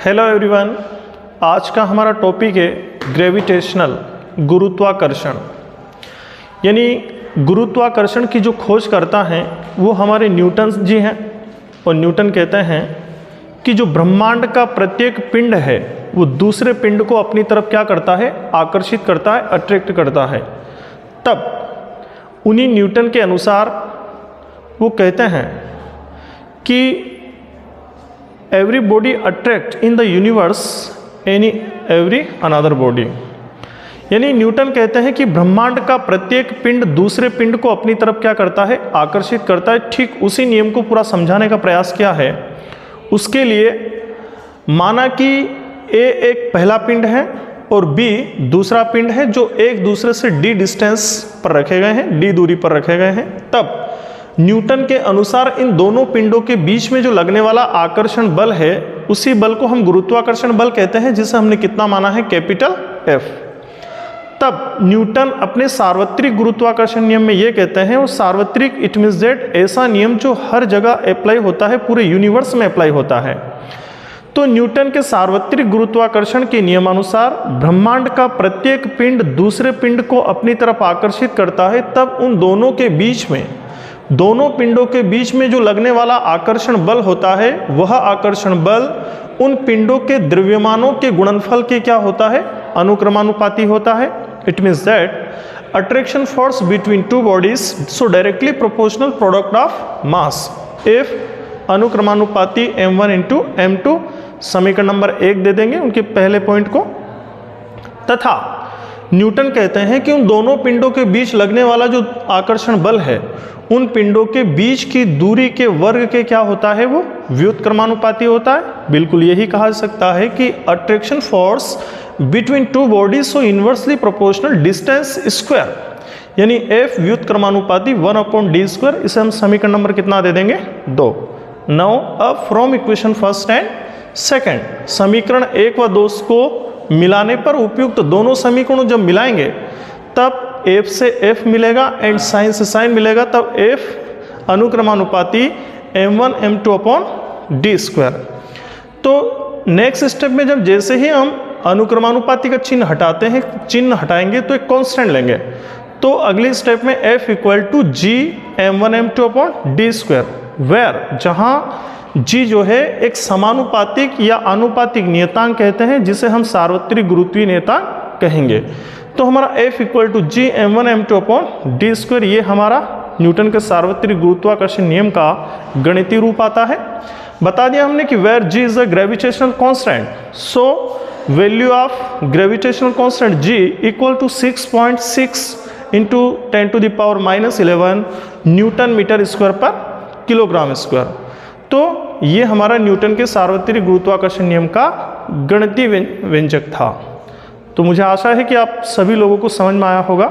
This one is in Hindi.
हेलो एवरीवन, आज का हमारा टॉपिक है ग्रेविटेशनल, गुरुत्वाकर्षण। यानी गुरुत्वाकर्षण की जो खोज करता है वो हमारे न्यूटन जी हैं। और न्यूटन कहते हैं कि जो ब्रह्मांड का प्रत्येक पिंड है वो दूसरे पिंड को अपनी तरफ क्या करता है, आकर्षित करता है, अट्रैक्ट करता है। तब उन्हीं न्यूटन के अनुसार वो कहते हैं कि every body attract in the universe every another body. यानी न्यूटन कहते हैं कि ब्रह्मांड का प्रत्येक पिंड दूसरे पिंड को अपनी तरफ क्या करता है, आकर्षित करता है। ठीक उसी नियम को पूरा समझाने का प्रयास किया है। उसके लिए माना कि ए एक पहला पिंड है और बी दूसरा पिंड है, जो एक दूसरे से डी डिस्टेंस पर रखे गए हैं, डी दूरी पर रखे गए हैं। तब न्यूटन के अनुसार इन दोनों पिंडों के बीच में जो लगने वाला आकर्षण बल है उसी बल को हम गुरुत्वाकर्षण बल कहते हैं, जिसे हमने कितना माना है, कैपिटल एफ। तब न्यूटन अपने सार्वत्रिक गुरुत्वाकर्षण नियम में ये कहते हैं, वो सार्वत्रिक इट मींस दैट ऐसा नियम जो हर जगह अप्लाई होता है, पूरे यूनिवर्स में अप्लाई होता है। तो न्यूटन के सार्वत्रिक गुरुत्वाकर्षण के नियमानुसार ब्रह्मांड का प्रत्येक पिंड दूसरे पिंड को अपनी तरफ आकर्षित करता है। तब उन दोनों के बीच में, दोनों पिंडों के बीच में जो लगने वाला आकर्षण बल होता है, वह आकर्षण बल उन पिंडों के द्रव्यमानों के गुणनफल के क्या होता है, अनुक्रमानुपाती होता है। It means that attraction force between two bodies so directly proportional product of mass if अनुक्रमानुपाती m1 इंटू m2। समीकरण नंबर 1 दे देंगे उनके पहले पॉइंट को। तथा न्यूटन कहते हैं कि उन दोनों पिंडों के बीच लगने वाला जो आकर्षण बल है, उन पिंडों के बीच की दूरी के वर्ग के क्या होता है, वो व्युत्क्रमानुपाती होता है। बिल्कुल यही कहा जा सकता है कि attraction force between two bodies सो इनवर्सली प्रोपोर्शनल डिस्टेंस स्क्वायर, यानी F व्युत्क्रमानुपाती 1/d²। इसे हम समीकरण नंबर कितना दे देंगे, 2। नाउ अब from equation first and second, समीकरण 1 व 2 को मिलाने पर उपयुक्त दोनों समीकरणों जब मिलाएंगे तब F से F मिलेगा एंड साइन से साइन मिलेगा। तब F अनुक्रमानुपाती m1 m2/d²। तो नेक्स्ट स्टेप में जब जैसे ही हम अनुक्रमानुपाती का चिन्ह हटाते हैं, चिन्ह हटाएंगे तो एक कांस्टेंट लेंगे। तो अगली स्टेप में F equal to g m1 m2/d², where जहां g जो है एक समानुपातिक या आनुपातिक नियतांक कहते हैं, जिसे हम सार्वत्रिक गुरुत्वीय नियतांक कहेंगे। तो हमारा F equal to g m1 m2/d², ये हमारा न्यूटन के सार्वत्रिक गुरुत्वाकर्षण नियम का गणितीय रूप आता है। बता दिया हमने कि where g is a gravitational constant, so value of gravitational constant g equal to 6.6 into 10⁻⁻11 newton metre square per kilogram square. तो ये हमारा न्यूटन के सार्वत्रिक गुरुत्वाकर्षण नियम का गणितीय व्यंजक था। तो मुझे आशा है कि आप सभी लोगों को समझ में आया होगा।